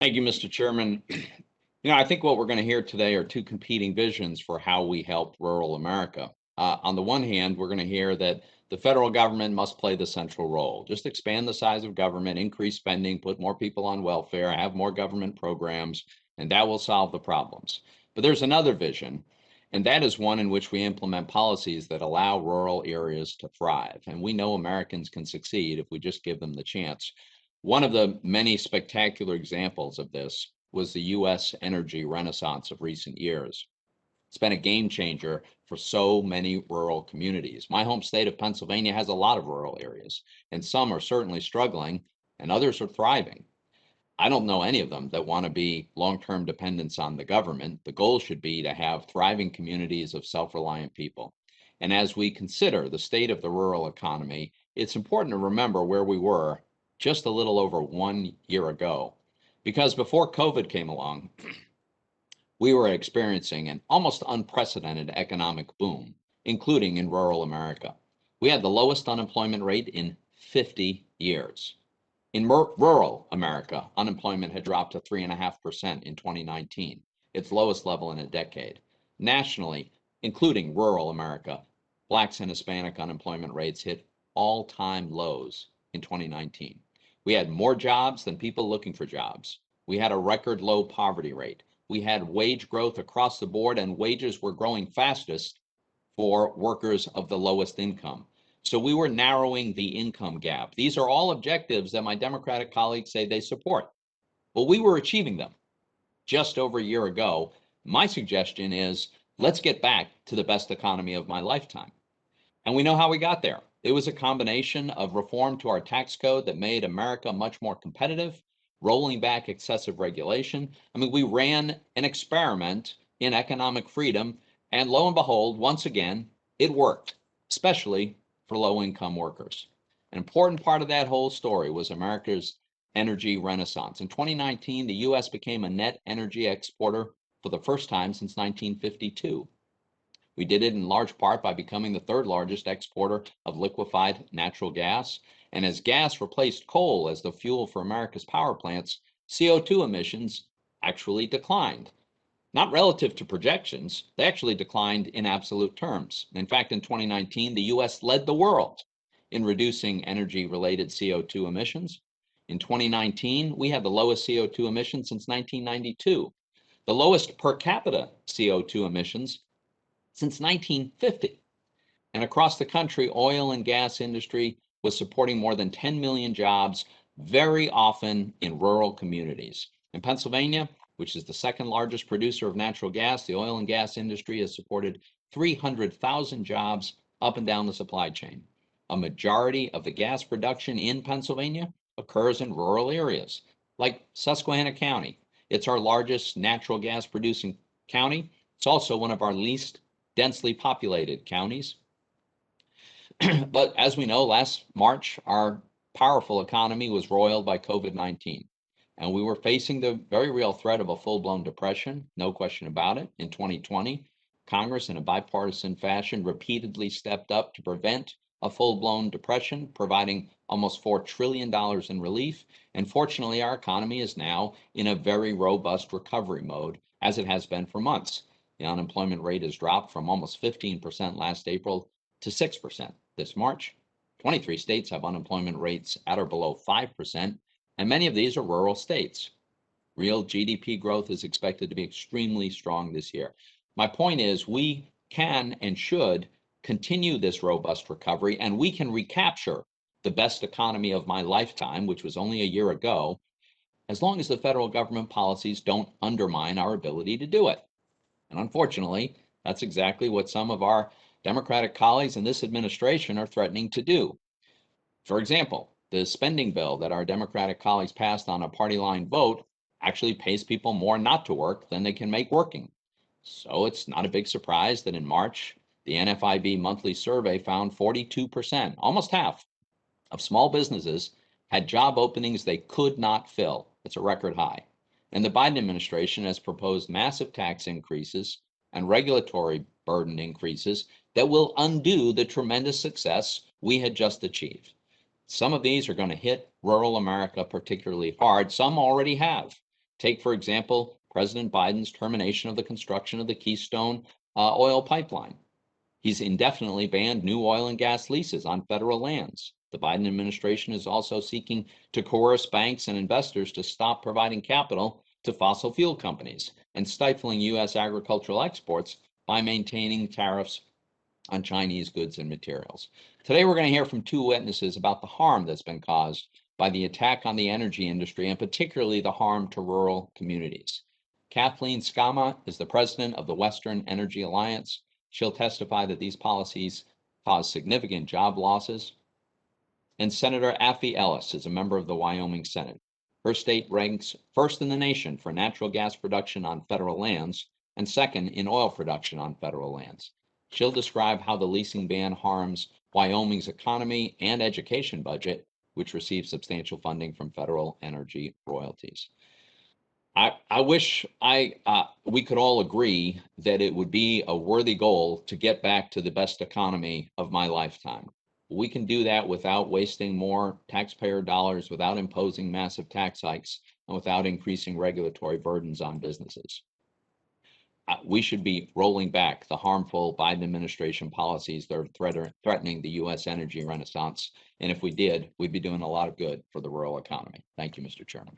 Thank you, Mr. Chairman. I think what we're going to hear today are two competing visions for how we help rural America. On the one hand, we're going to hear that the federal government must play the central role. Just expand the size of government, increase spending, put more people on welfare, have more government programs, and that will solve the problems. But there's another vision, and that is one in which we implement policies that allow rural areas to thrive. And we know Americans can succeed if we just give them the chance. One of the many spectacular examples of this was the U.S. energy renaissance of recent years. It's been a game changer for so many rural communities. My home state of Pennsylvania has a lot of rural areas, and some are certainly struggling, and others are thriving. I don't know any of them that want to be long-term dependents on the government. The goal should be to have thriving communities of self-reliant people. And as we consider the state of the rural economy, it's important to remember where we were just a little over 1 year ago. Because before COVID came along, we were experiencing an almost unprecedented economic boom, including in rural America. We had the lowest unemployment rate in 50 years. In rural America, unemployment had dropped to 3.5% in 2019, its lowest level in a decade. Nationally, including rural America, Blacks and Hispanic unemployment rates hit all-time lows in 2019. We had more jobs than people looking for jobs. We had a record low poverty rate. We had wage growth across the board, and wages were growing fastest for workers of the lowest income. So we were narrowing the income gap. These are all objectives that my Democratic colleagues say they support. Well, we were achieving them just over a year ago. My suggestion is let's get back to the best economy of my lifetime. And we know how we got there. It was a combination of reform to our tax code that made America much more competitive, rolling back excessive regulation. I mean, we ran an experiment in economic freedom, and lo and behold, once again, it worked, especially for low-income workers. An important part of that whole story was America's energy renaissance. In 2019, the U.S. became a net energy exporter for the first time since 1952. We did it in large part by becoming the third largest exporter of liquefied natural gas. And as gas replaced coal as the fuel for America's power plants, CO2 emissions actually declined. Not relative to projections, they actually declined in absolute terms. In fact, in 2019, the US led the world in reducing energy-related CO2 emissions. In 2019, we had the lowest CO2 emissions since 1992, the lowest per capita CO2 emissions since 1950. And across the country, oil and gas industry was supporting more than 10 million jobs, very often in rural communities. In Pennsylvania, which is the second largest producer of natural gas, the oil and gas industry has supported 300,000 jobs up and down the supply chain. A majority of the gas production in Pennsylvania occurs in rural areas, like Susquehanna County. It's our largest natural gas producing county. It's also one of our least densely populated counties. But as we know, last March, our powerful economy was roiled by COVID-19. And we were facing the very real threat of a full-blown depression, no question about it. In 2020, Congress, in a bipartisan fashion, repeatedly stepped up to prevent a full-blown depression, providing almost $4 trillion in relief. And fortunately, our economy is now in a very robust recovery mode, as it has been for months. The unemployment rate has dropped from almost 15% last April to 6% this March. 23 states have unemployment rates at or below 5%. And many of these are rural states. Real GDP growth is expected to be extremely strong this year. My point is we can and should continue this robust recovery, and we can recapture the best economy of my lifetime, which was only a year ago, as long as the federal government policies don't undermine our ability to do it. And unfortunately, that's exactly what some of our Democratic colleagues in this administration are threatening to do. For example, the spending bill that our Democratic colleagues passed on a party line vote actually pays people more not to work than they can make working. So it's not a big surprise that in March, the NFIB monthly survey found 42%, almost half, of small businesses had job openings they could not fill. It's a record high. And the Biden administration has proposed massive tax increases and regulatory burden increases that will undo the tremendous success we had just achieved. Some of these are going to hit rural America particularly hard. Some already have. Take, for example, President Biden's termination of the construction of the Keystone oil pipeline. He's indefinitely banned new oil and gas leases on federal lands. The Biden administration is also seeking to coerce banks and investors to stop providing capital to fossil fuel companies and stifling U.S. agricultural exports by maintaining tariffs on Chinese goods and materials. Today, we're going to hear from two witnesses about the harm that's been caused by the attack on the energy industry and particularly the harm to rural communities. Kathleen Skama is the president of the Western Energy Alliance. She'll testify that these policies cause significant job losses. And Senator Affie Ellis is a member of the Wyoming Senate. Her state ranks first in the nation for natural gas production on federal lands and second in oil production on federal lands. She'll describe how the leasing ban harms Wyoming's economy and education budget, which receives substantial funding from federal energy royalties. I wish we could all agree that it would be a worthy goal to get back to the best economy of my lifetime. We can do that without wasting more taxpayer dollars, without imposing massive tax hikes, and without increasing regulatory burdens on businesses. We should be rolling back the harmful Biden administration policies that are threatening the U.S. energy renaissance. And if we did, we'd be doing a lot of good for the rural economy. Thank you, Mr. Chairman.